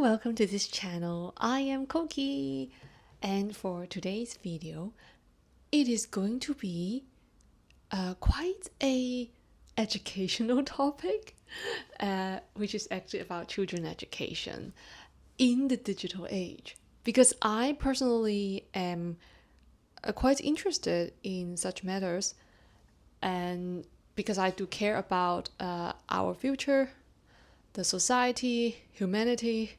welcome to this channel. I am Kouki, and for today's video, it is going to be quite a educational topic, which is actually about children education in the digital age. Because I personally am quite interested in such matters, and because I do care about our future, the society, humanity,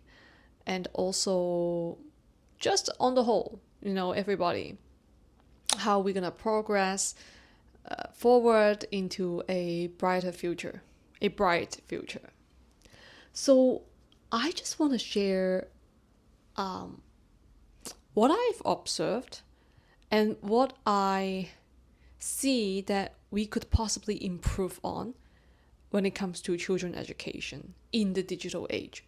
and also just on the whole, everybody, how we're gonna progress forward into a brighter future, a bright future. So I just want to share what I've observed and what I see that we could possibly improve on when it comes to children education in the digital age.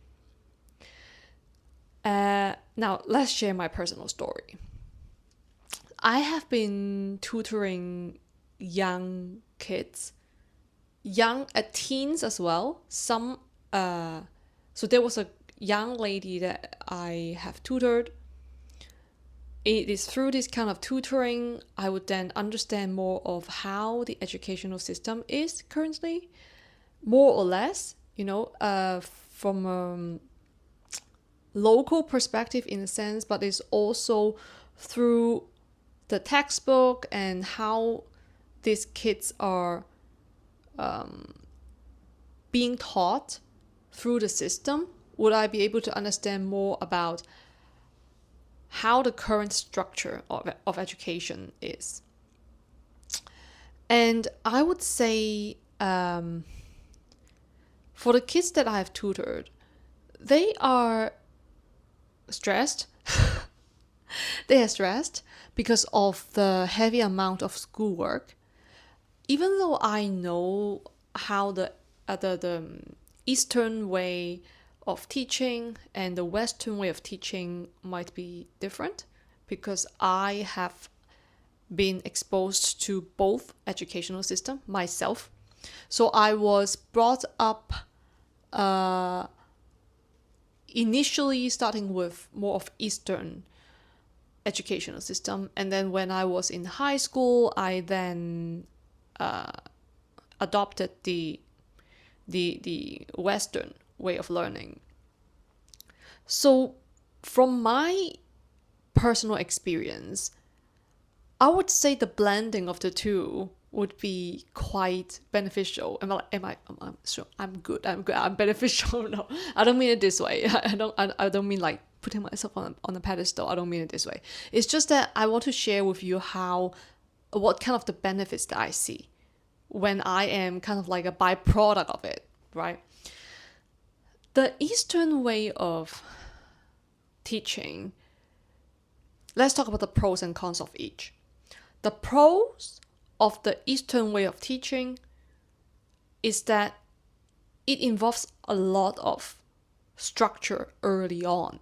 Now, let's share my personal story. I have been tutoring young kids, young teens as well. So there was a young lady that I have tutored. It is through this kind of tutoring, I would then understand more of how the educational system is currently, more or less, from a local perspective in a sense, but it's also through the textbook and how these kids are being taught through the system. Would I be able to understand more about how the current structure of education is? And I would say for the kids that I have tutored, they are stressed. They are stressed because of the heavy amount of schoolwork. Even though I know how the Eastern way of teaching and the Western way of teaching might be different, because I have been exposed to both educational system myself. So I was brought up initially starting with more of Eastern educational system, and then when I was in high school, I then adopted the Western way of learning. So from my personal experience, I would say the blending of the two would be quite beneficial. I'm sure I'm good. I'm beneficial. No, I don't mean it this way. I don't mean like putting myself on a pedestal. I don't mean it this way. It's just that I want to share with you what kind of the benefits that I see when I am kind of like a byproduct of it, right? The Eastern way of teaching, let's talk about the pros and cons of each. The pros of the Eastern way of teaching is that it involves a lot of structure early on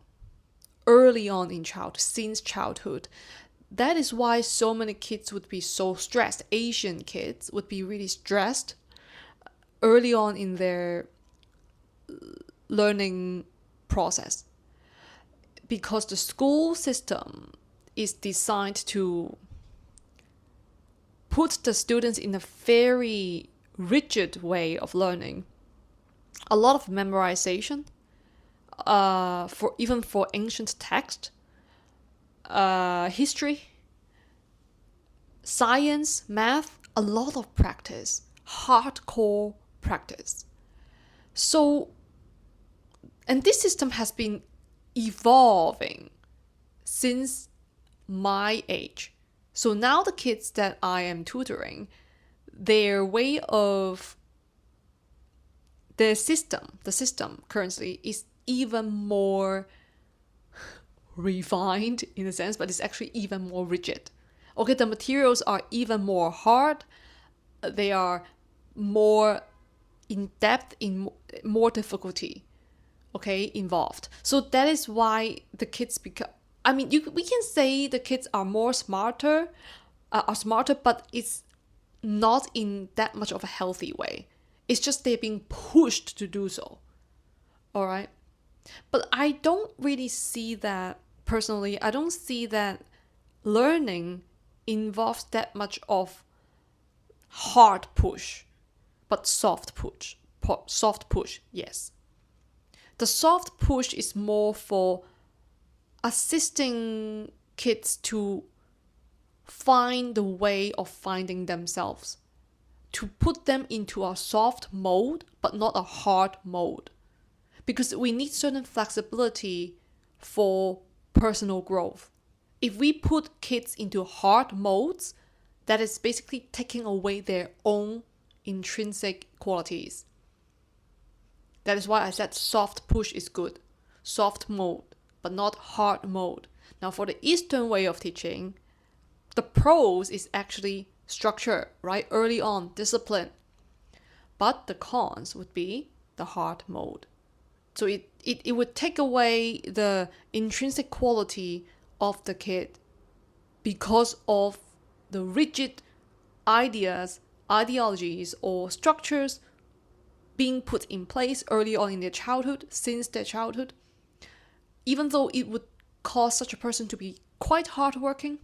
in since childhood. That is why so many kids would be so stressed. Asian kids would be really stressed early on in their learning process, because the school system is designed to put the students in a very rigid way of learning. A lot of memorization, for ancient text, history, science, math, a lot of practice, hardcore practice. So, and this system has been evolving since my age. So now the kids that I am tutoring, their way of the system currently is even more refined in a sense, but it's actually even more rigid. Okay, the materials are even more hard. They are more in depth, in more difficulty, involved. So that is why the kids become, we can say the kids are smarter, but it's not in that much of a healthy way. It's just they're being pushed to do so. All right. But I don't really see that, personally, I don't see that learning involves that much of hard push, but soft push. Soft push, yes. The soft push is more for assisting kids to find the way of finding themselves, to put them into a soft mode, but not a hard mode. Because we need certain flexibility for personal growth. If we put kids into hard modes, that is basically taking away their own intrinsic qualities. That is why I said soft push is good. Soft mode, but not hard mode. Now for the Eastern way of teaching, the pros is actually structure, right? Early on, discipline. But the cons would be the hard mode. So it would take away the intrinsic quality of the kid because of the rigid ideas, ideologies, or structures being put in place early on in their childhood, since their childhood. Even though it would cause such a person to be quite hardworking,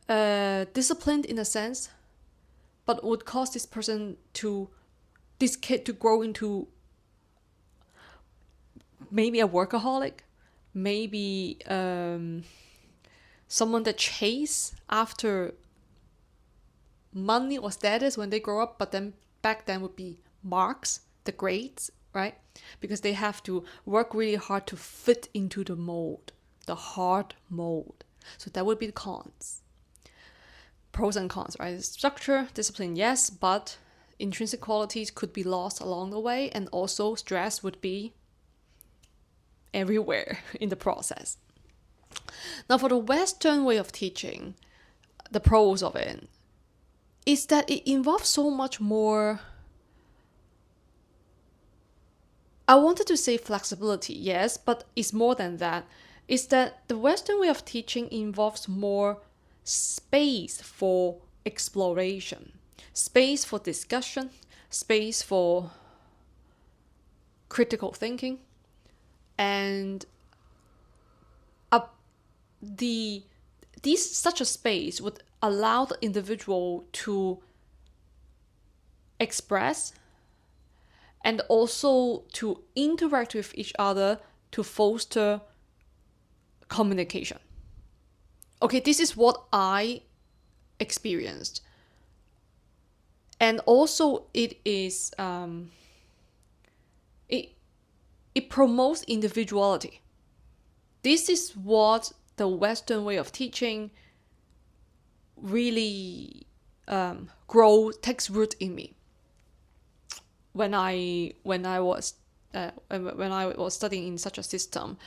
disciplined in a sense, but would cause this kid to grow into maybe a workaholic, maybe someone that chase after money or status when they grow up, but then back then would be marks, the grades, right? Because they have to work really hard to fit into the mold, the hard mold. So that would be the cons. Pros and cons, right? Structure, discipline, yes, but intrinsic qualities could be lost along the way, and also stress would be everywhere in the process. Now for the Western way of teaching, the pros of it is that it involves so much more. I wanted to say flexibility, yes, but it's more than that. It's that the Western way of teaching involves more space for exploration, space for discussion, space for critical thinking, and such a space would allow the individual to express and also to interact with each other to foster communication. Okay, this is what I experienced. And also it is it promotes individuality. This is what the Western way of teaching really takes root in me. When I was studying in such a system,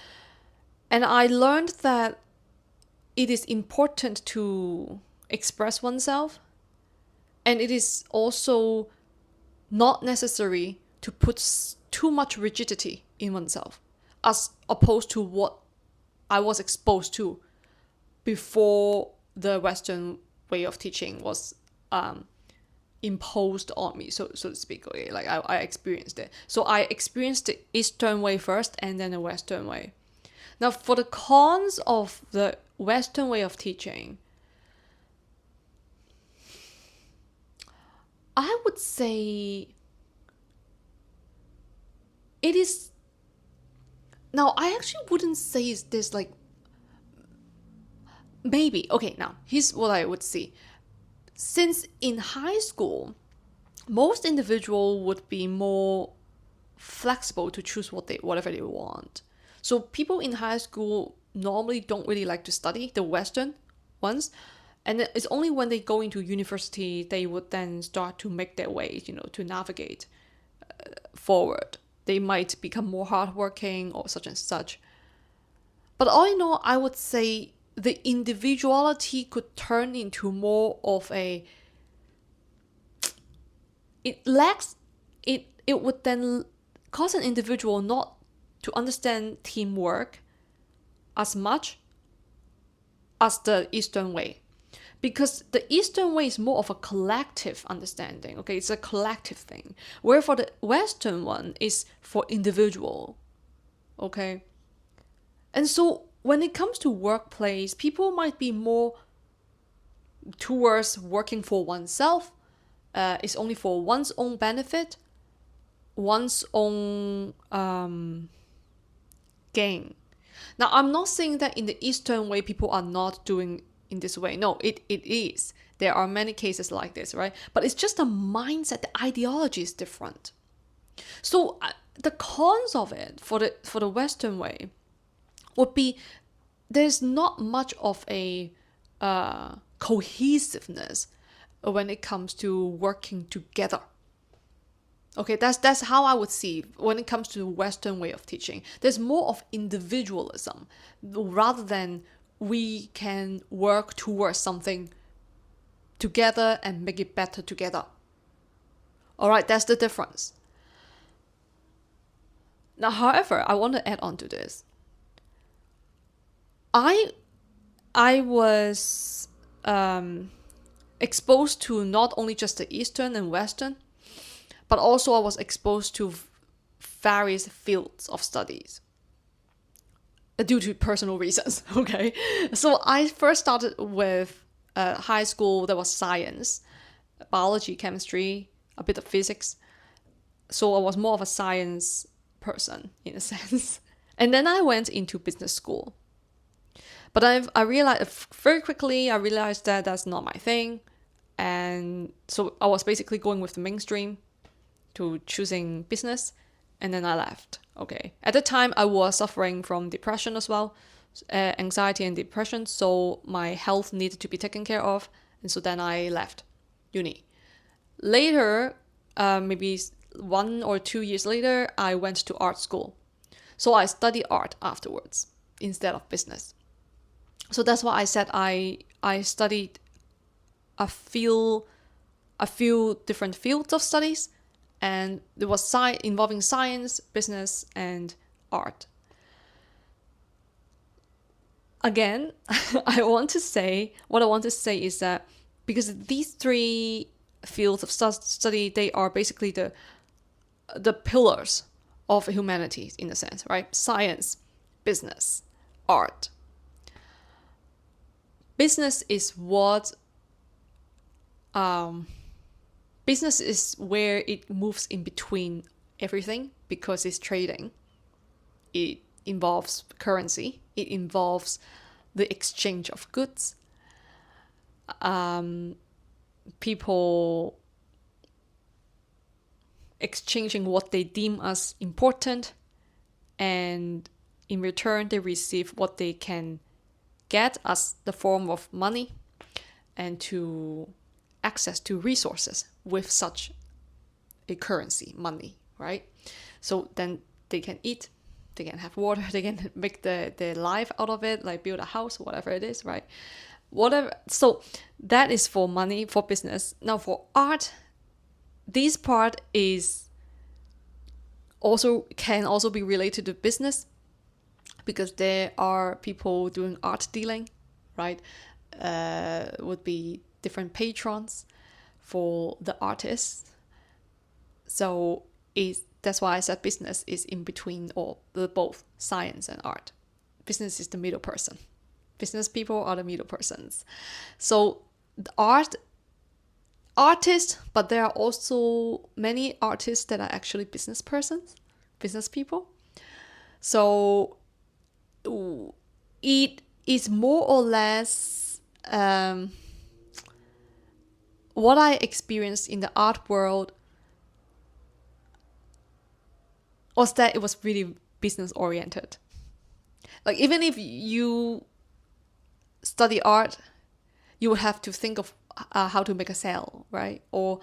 and I learned that it is important to express oneself, and it is also not necessary to put too much rigidity in oneself, as opposed to what I was exposed to before the Western way of teaching was imposed on me, so to speak. Okay, like I experienced it. So I experienced the Eastern way first, and then the Western way. Now, for the cons of the Western way of teaching, I would say it is. Now, I actually wouldn't say this like. Maybe. Okay, now, here's what I would see. Since in high school, most individual would be more flexible to choose whatever they want. So people in high school normally don't really like to study the Western ones. And it's only when they go into university, they would then start to make their way, to navigate forward. They might become more hardworking or such and such. But all in all, I would say the individuality could turn into more of it would then cause an individual not to understand teamwork as much as the Eastern way. because the Eastern way is more of a collective understanding. Okay, it's a collective thing. Where for the Western one is for individual. Okay, and so when it comes to workplace, people might be more towards working for oneself. It's only for one's own benefit, one's own gain. Now, I'm not saying that in the Eastern way people are not doing in this way. No, it is. There are many cases like this, right? But it's just a mindset. The ideology is different. So the cons of it for the Western way would be there's not much of a cohesiveness when it comes to working together. Okay, that's how I would see when it comes to the Western way of teaching. There's more of individualism rather than we can work towards something together and make it better together. All right, that's the difference. Now, however, I want to add on to this. I was exposed to not only just the Eastern and Western, but also I was exposed to various fields of studies due to personal reasons. Okay, so I first started with high school. There was science, biology, chemistry, a bit of physics. So I was more of a science person in a sense. And then I went into business school. But I realized very quickly, I realized that that's not my thing. And so I was basically going with the mainstream to choosing business, and then I left. Okay. At the time, I was suffering from depression as well, anxiety and depression, so my health needed to be taken care of, and so then I left uni. Later, maybe 1 or 2 years later, I went to art school. So I studied art afterwards instead of business. So that's why I said I studied a few different fields of studies, and it was involving science, business, and art. Again, what I want to say is that because these three fields of study, they are basically the pillars of humanity in a sense, right? Science, business, art. Business is business is where it moves in between everything because it's trading. It involves currency. It involves the exchange of goods. People exchanging what they deem as important, and in return they receive what they can get as the form of money and to access to resources with such a currency, money, right? So then they can eat, they can have water, they can make their life out of it, like build a house, whatever it is, right? Whatever. So that is for money, for business. Now for art, this part can also be related to business, because there are people doing art dealing, right? Would be different patrons for the artists. So that's why I said business is in between, or both science and art. Business is the middle person. Business people are the middle persons. So the artists, but there are also many artists that are actually business persons, business people. So it is more or less what I experienced in the art world was that it was really business oriented. Like even if you study art, you would have to think of how to make a sale, right? Or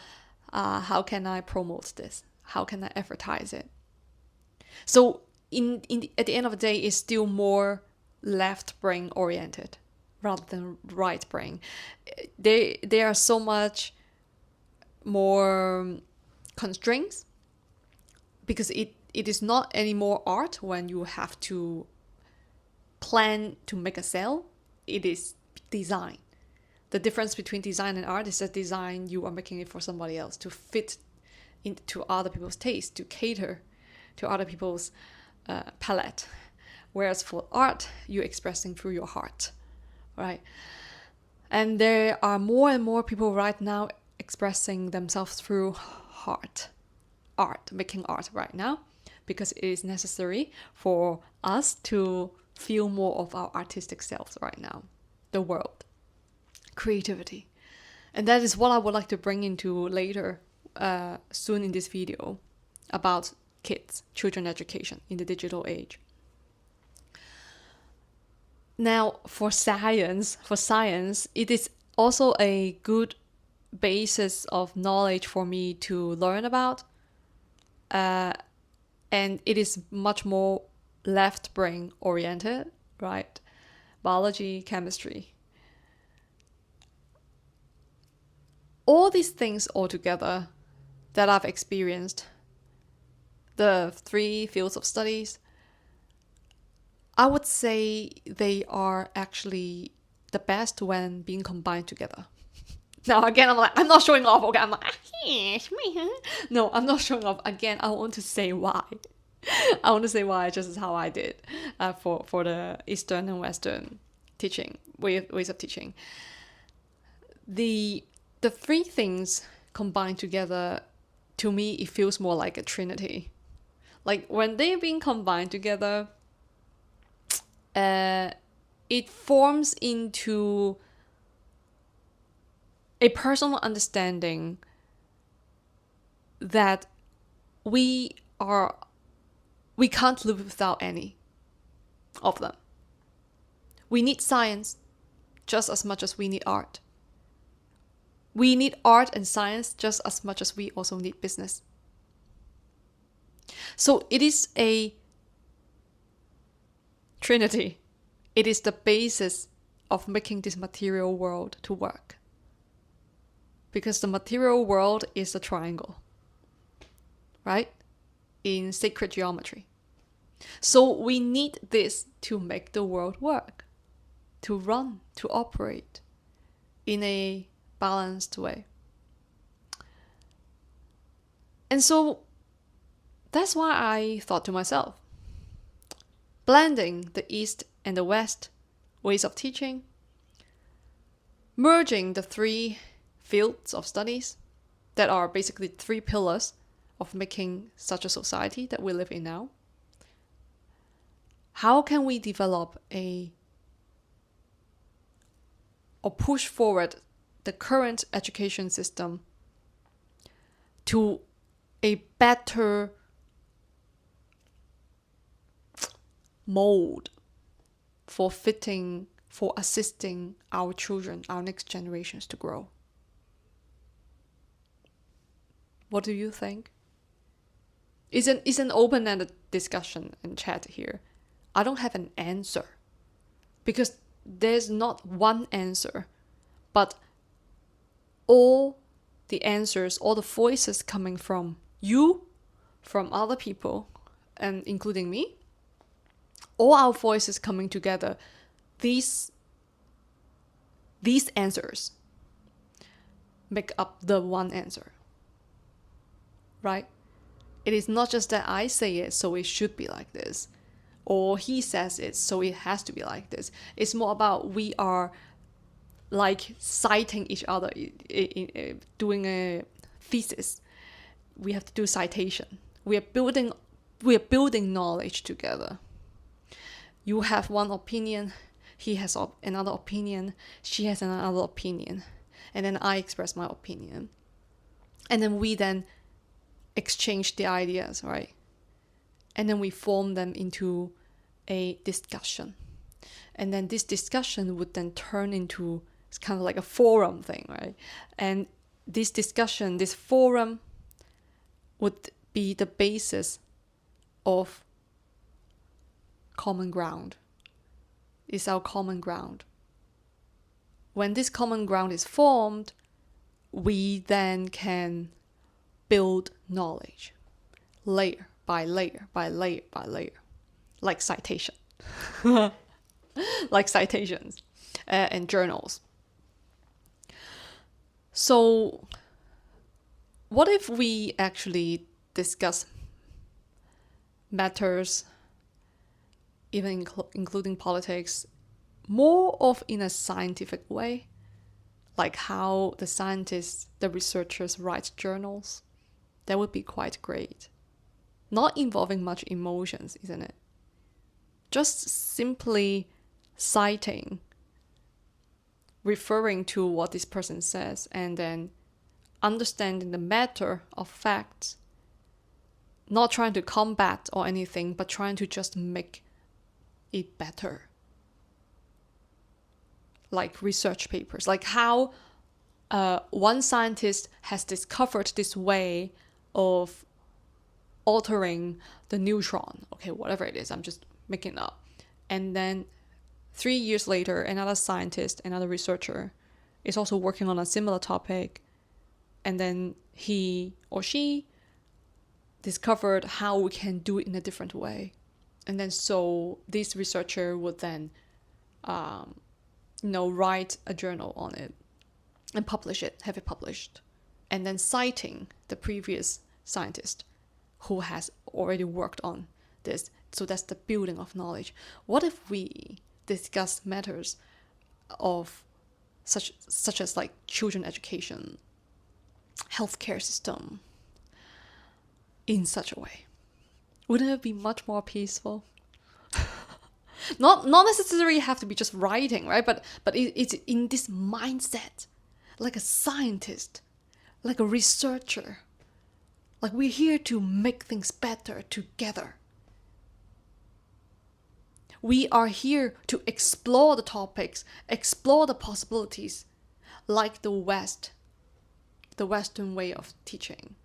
how can I promote this? How can I advertise it? So at the end of the day, it's still more left brain oriented rather than right brain. There are so much more constraints because it is not anymore art when you have to plan to make a sale. It is design. The difference between design and art is that design, you are making it for somebody else to fit into other people's taste, to cater to other people's palette. Whereas for art, you're expressing through your heart, right? And there are more and more people right now expressing themselves through art, making art right now, because it is necessary for us to feel more of our artistic selves right now, the world, creativity. And that is what I would like to bring into later, soon in this video, about children education in the digital age. Now, for science, it is also a good basis of knowledge for me to learn about. And it is much more left brain oriented, right? Biology, chemistry. All these things all together that I've experienced, the 3 fields of studies, I would say they are actually the best when being combined together. Now, again, I'm not showing off. Okay, I'm like, no, I'm not showing off. Again, I want to say why. I want to say why, just as how I did for the Eastern and Western teaching, ways of teaching. The 3 things combined together, to me, it feels more like a trinity. Like when they're being combined together, it forms into a personal understanding that we can't live without any of them. We need science just as much as we need art. We need art and science just as much as we also need business. So it is a trinity. It is the basis of making this material world to work. Because the material world is a triangle, right? In sacred geometry. So we need this to make the world work, to run, to operate in a balanced way. And so that's why I thought to myself, blending the East and the West ways of teaching, merging the 3 fields of studies that are basically 3 pillars of making such a society that we live in now. How can we develop or push forward the current education system to a better mold for assisting our children, our next generations to grow? What do you think? It's an open-ended discussion and chat here. I don't have an answer because there's not one answer, but all the answers, all the voices coming from you, from other people, and including me, all our voices coming together, these answers make up the one answer, right? It is not just that I say it, so it should be like this, or he says it, so it has to be like this. It's more about we are like citing each other, doing a thesis. We have to do citation. We are building knowledge together. You have one opinion, he has another opinion, she has another opinion, and then I express my opinion. And then we then exchange the ideas, right? And then we form them into a discussion. And then this discussion would then turn into, it's kind of like a forum thing, right? And this discussion, this forum would be the basis of common ground. It's our common ground. When this common ground is formed, we then can build knowledge layer by layer by layer by layer, like citation, like citations and journals. So what if we actually discuss matters, even including politics, more of in a scientific way, like how the scientists, the researchers write journals? That would be quite great. Not involving much emotions, isn't it? Just simply citing, referring to what this person says, and then understanding the matter of facts, not trying to combat or anything, but trying to just make it better. Like research papers, like how one scientist has discovered this way of altering the neutron, okay, whatever it is, I'm just making it up. And then 3 years later, another scientist, another researcher is also working on a similar topic, and then he or she discovered how we can do it in a different way. And then so this researcher would then write a journal on it and publish it, have it published, and then citing the previous scientist who has already worked on this. So that's the building of knowledge. What if we discuss matters of such as like children education, healthcare system in such a way? Wouldn't it be much more peaceful? Not necessarily have to be just writing, right? But it's in this mindset, like a scientist, like a researcher. Like we're here to make things better together. We are here to explore the topics, explore the possibilities, like the Western way of teaching.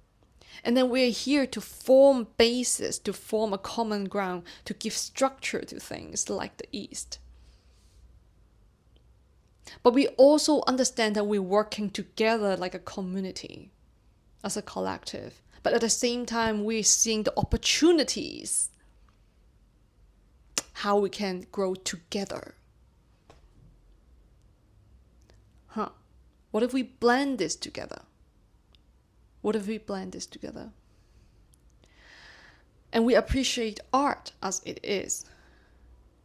And then we're here to form bases, to form a common ground, to give structure to things like the East. But we also understand that we're working together like a community, as a collective. But at the same time, we're seeing the opportunities, how we can grow together. What if we blend this together? What if we blend this together? And we appreciate art as it is.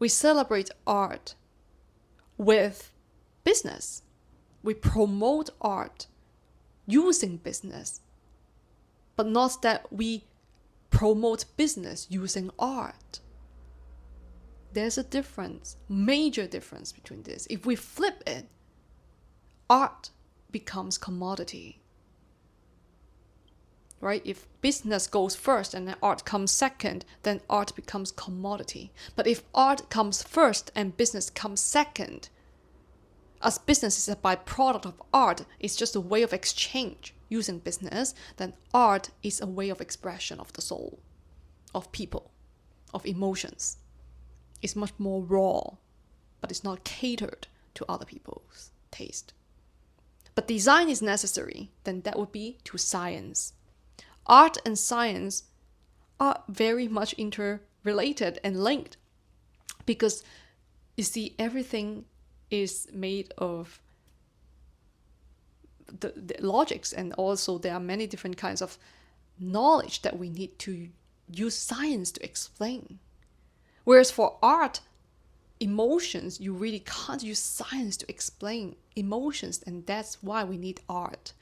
We celebrate art with business. We promote art using business. But not that we promote business using art. There's a difference, major difference between this. If we flip it, art becomes commodity. Right? If business goes first and then art comes second, then art becomes commodity. But if art comes first and business comes second, as business is a byproduct of art, it's just a way of exchange using business, then art is a way of expression of the soul, of people, of emotions. It's much more raw, but it's not catered to other people's taste. But design is necessary, then that would be to science. Art and science are very much interrelated and linked because, you see, everything is made of the logics, and also there are many different kinds of knowledge that we need to use science to explain. Whereas for art, emotions, you really can't use science to explain emotions, and that's why we need art.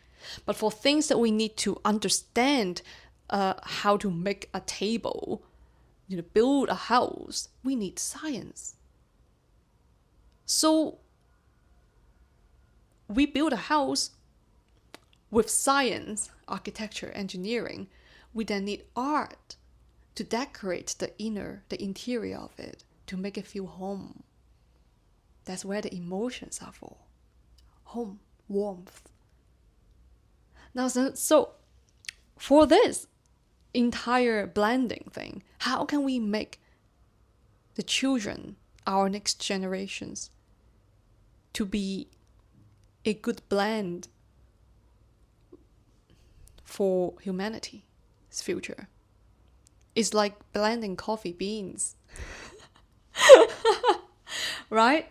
But for things that we need to understand, how to make a table, build a house, we need science. So we build a house with science, architecture, engineering. We then need art to decorate the interior of it, to make it feel home. That's where the emotions are for. Home, warmth. Now, so for this entire blending thing, how can we make the children, our next generations, to be a good blend for humanity's future? It's like blending coffee beans, right?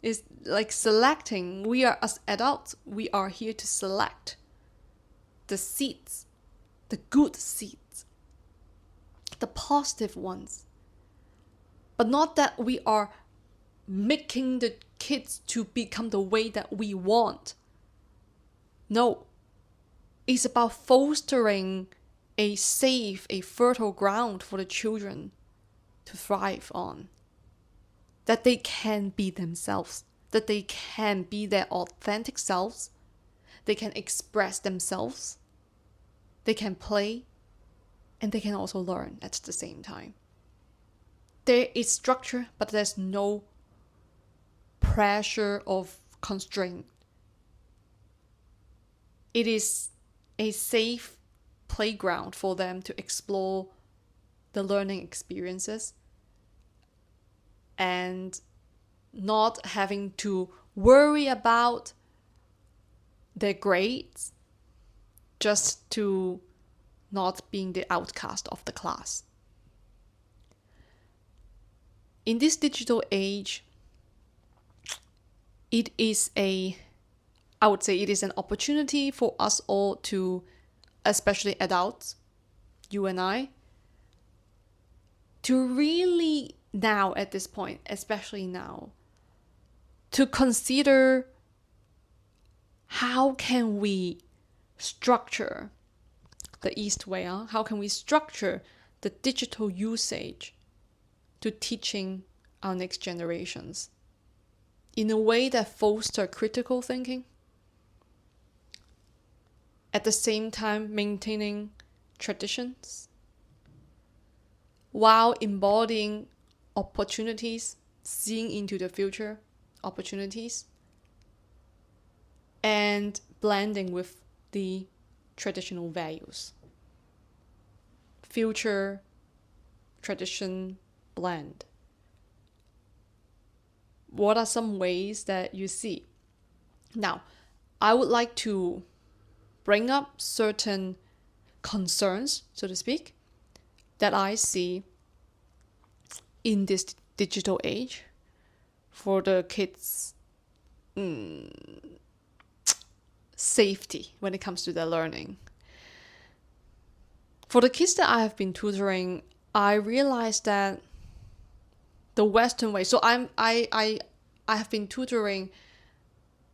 It's like selecting. We are, as adults, we are here to select the seeds, the good seeds, the positive ones. But not that we are making the kids to become the way that we want. No. It's about fostering a safe, a fertile ground for the children to thrive on. That they can be themselves, that they can be their authentic selves, they can express themselves, they can play, and they can also learn at the same time. There is structure, but there's no pressure of constraint. It is a safe playground for them to explore the learning experiences and not having to worry about their grades just to not being the outcast of the class. In this digital age, I would say it is an opportunity for us all to, especially adults, you and I, to really now at this point, especially now, to consider how can we structure the East way, how can we structure the digital usage to teaching our next generations in a way that fosters critical thinking, at the same time maintaining traditions, while embodying opportunities, seeing into the future opportunities, and blending with the traditional values. Future, tradition, blend. What are some ways that you see? Now, I would like to bring up certain concerns, so to speak, that I see in this digital age for the kids' safety when it comes to their learning. For the kids that I have been tutoring, I realized that the Western way. So I have been tutoring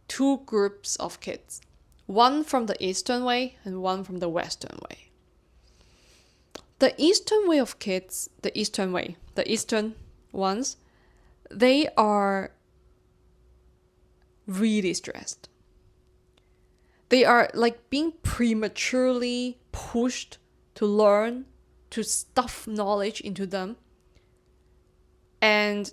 two groups of kids, one from the Eastern way and one from the Western way. The Eastern way of kids, the Eastern ones, they are really stressed. They are like being prematurely pushed to learn, to stuff knowledge into them. And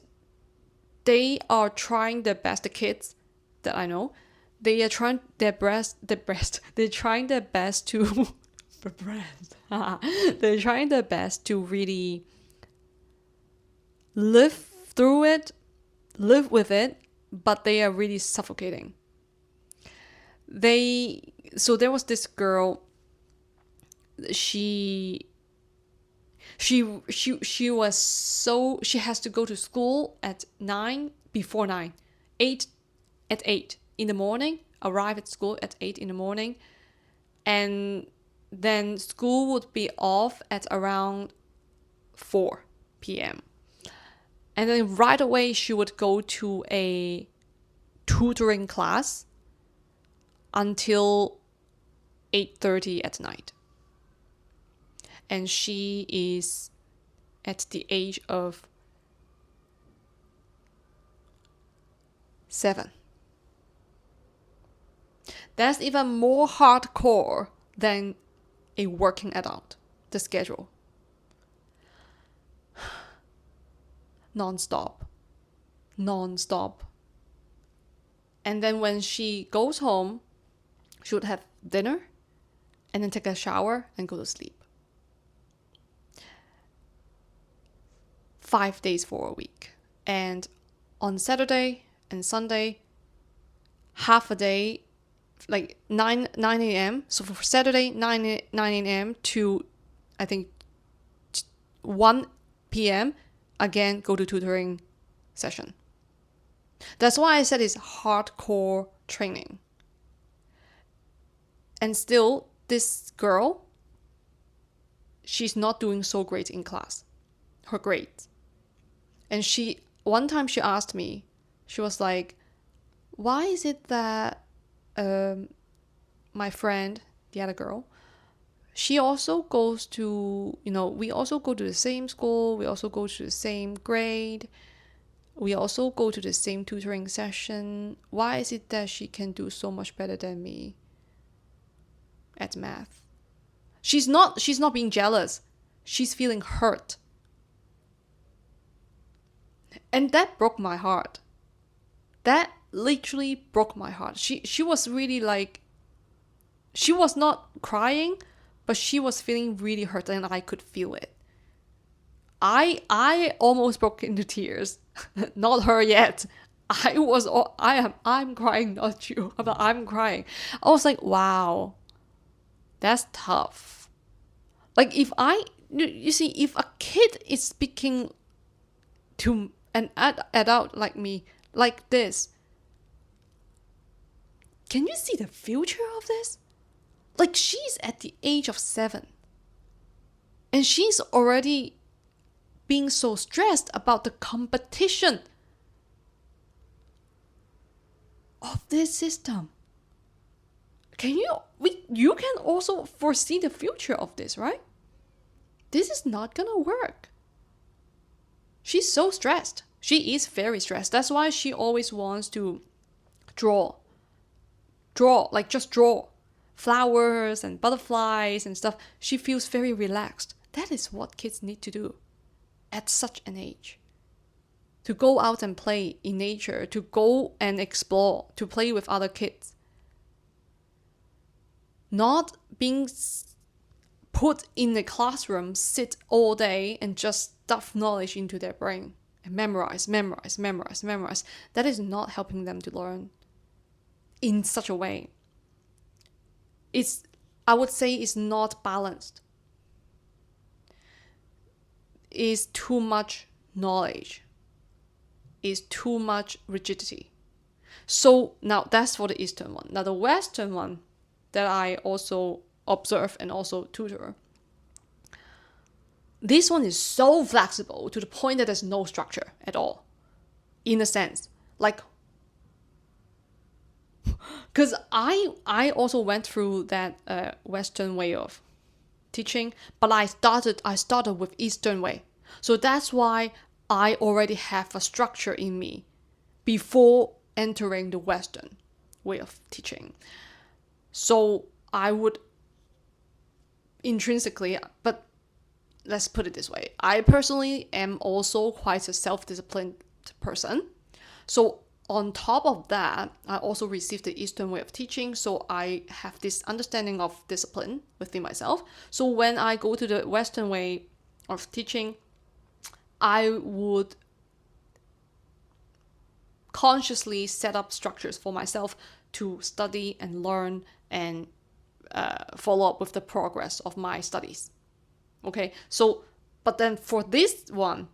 they are trying their best, the kids that I know, they are trying their best, they're trying their best to, they're trying their best to really live through it, live with it, but they are really suffocating. So there was this girl, she was so, she has to go to school at 8 in the morning, arrive at school at 8 in the morning, and then school would be off at around 4 p.m. And then right away she would go to a tutoring class until 8:30 at night. And she is at the age of 7. That's even more hardcore than a working adult, the schedule. Non-stop. And then when she goes home, she would have dinner and then take a shower and go to sleep. 5 days for a week. And on Saturday and Sunday, half a day, like 9 a.m. So for Saturday, 9 a.m. to, I think, 1 p.m., again, go to tutoring session. That's why I said it's hardcore training. And still, this girl, she's not doing so great in class, her grades. And one time she asked me, she was like, why is it that my friend, the other girl, she also goes to, we also go to the same school, we also go to the same grade, we also go to the same tutoring session. Why is it that she can do so much better than me at math? She's not being jealous. She's feeling hurt. And that broke my heart. That literally broke my heart. She was really like, she was not crying, but she was feeling really hurt, and I could feel it. I almost broke into tears. Not her yet. I'm crying, not you, but I'm crying. I was like, wow, that's tough. Like, you see, if a kid is speaking to an adult like me like this, can you see the future of this? Like, she's at the age of 7, and she's already being so stressed about the competition of this system. You can also foresee the future of this, right? This is not gonna work. She's so stressed. She is very stressed. That's why she always wants to draw, like just draw flowers and butterflies and stuff. She feels very relaxed. That is what kids need to do at such an age. To go out and play in nature, to go and explore, to play with other kids. Not being put in the classroom, sit all day and just stuff knowledge into their brain and memorize. That is not helping them to learn in such a way. I would say it's not balanced. It's too much knowledge. It's too much rigidity. So now that's for the Eastern one. Now the Western one that I also observe and also tutor, this one is so flexible to the point that there's no structure at all, in a sense. Like, because I also went through that Western way of teaching, but I started with Eastern way. So that's why I already have a structure in me before entering the Western way of teaching. So I would intrinsically, but let's put it this way, I personally am also quite a self-disciplined person. So on top of that, I also received the Eastern way of teaching, so I have this understanding of discipline within myself. So when I go to the Western way of teaching, I would consciously set up structures for myself to study and learn and follow up with the progress of my studies. Okay, so, but then for this one,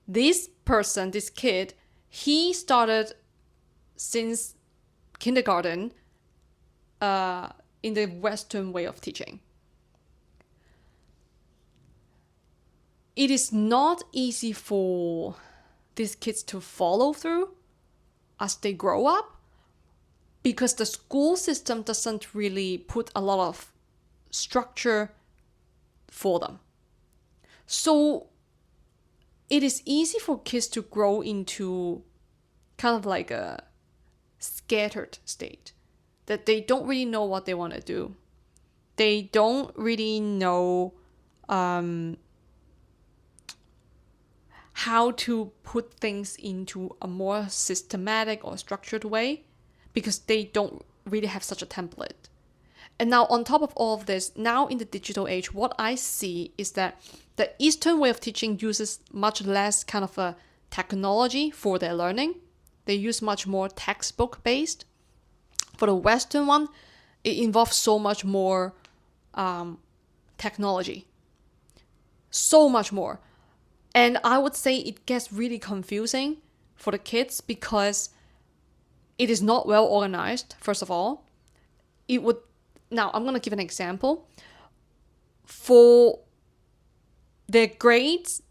this person, this kid, he started since kindergarten in the Western way of teaching. It is not easy for these kids to follow through as they grow up, because the school system doesn't really put a lot of structure for them. So it is easy for kids to grow into kind of like a scattered state, that they don't really know what they want to do. They don't really know how to put things into a more systematic or structured way, because they don't really have such a template. And now on top of all of this, now in the digital age, what I see is that the Eastern way of teaching uses much less kind of a technology for their learning. They use much more textbook based. For the Western one, it involves so much more technology. So much more. And I would say it gets really confusing for the kids because it is not well organized, first of all. Now I'm going to give an example. For their grades,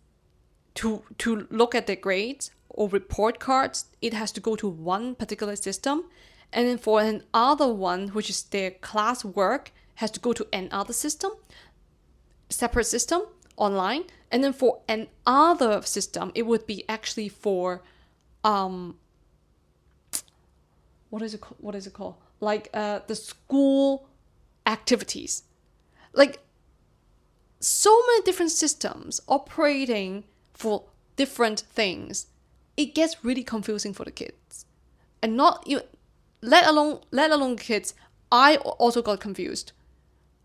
to look at their grades or report cards, it has to go to one particular system. And then for another one, which is their class work, has to go to another system, separate system, online. And then for another system, it would be actually for what is it called? Like the school activities. Like so many different systems operating for different things. It gets really confusing for the kids. And not you let alone kids. I also got confused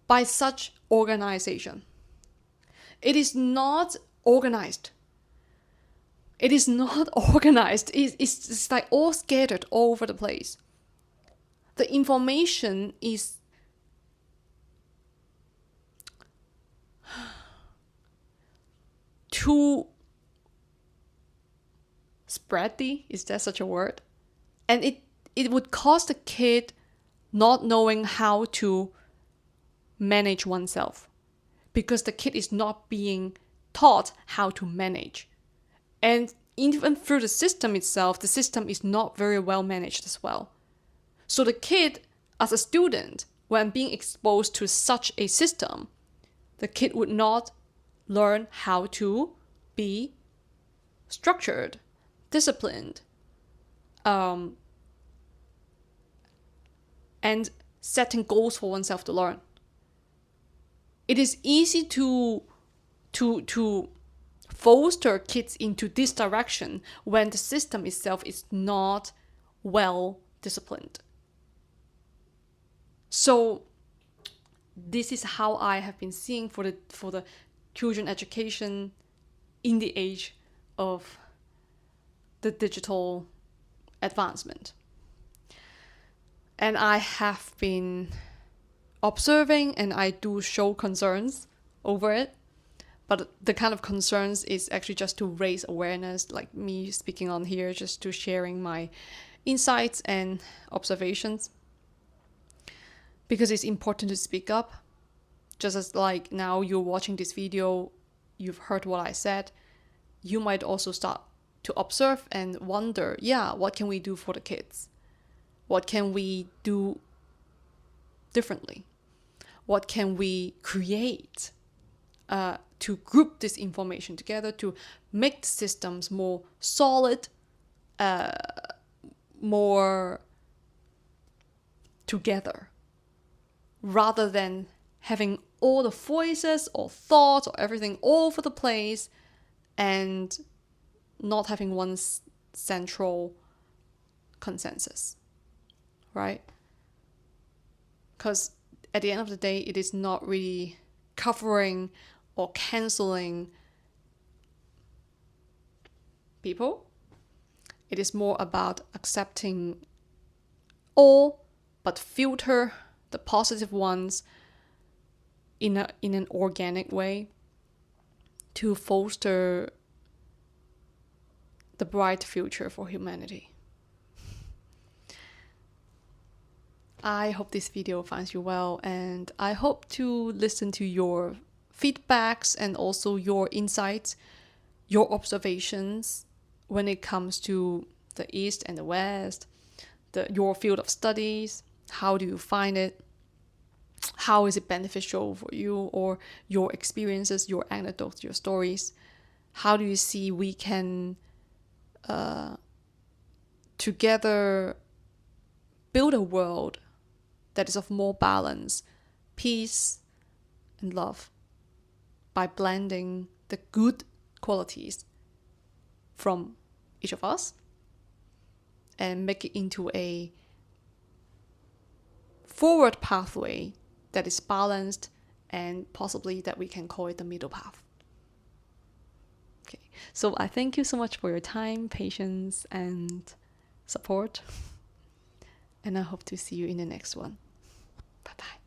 by such organization. It is not organized. It is not organized. It's like all scattered all over the place. The information is too spready. Is that such a word? And it would cause the kid not knowing how to manage oneself, because the kid is not being taught how to manage. And even through the system itself, the system is not very well managed as well. So the kid, as a student, when being exposed to such a system, the kid would not learn how to be structured, disciplined, and setting goals for oneself to learn. It is easy to foster kids into this direction when the system itself is not well disciplined. So this is how I have been seeing for the children education in the age of the digital advancement. And I have been observing, and I do show concerns over it. But the kind of concerns is actually just to raise awareness, like me speaking on here, just to sharing my insights and observations. Because it's important to speak up. Just as like now you're watching this video, you've heard what I said, you might also start to observe and wonder, what can we do for the kids? What can we do differently? What can we create to group this information together, to make the systems more solid, more together, rather than having all the voices or thoughts or everything all over the place and not having one central consensus, right? Because at the end of the day, it is not really covering or canceling people. It is more about accepting all, but filter the positive ones in an organic way to foster the bright future for humanity. I hope this video finds you well, and I hope to listen to your feedbacks and also your insights, your observations when it comes to the East and the West, your field of studies. How do you find it? How is it beneficial for you, or your experiences, your anecdotes, your stories? How do you see we can together build a world that is of more balance, peace, and love by blending the good qualities from each of us and make it into a forward pathway that is balanced, and possibly that we can call it the middle path. Okay, so I thank you so much for your time, patience, and support. And I hope to see you in the next one. Bye-bye.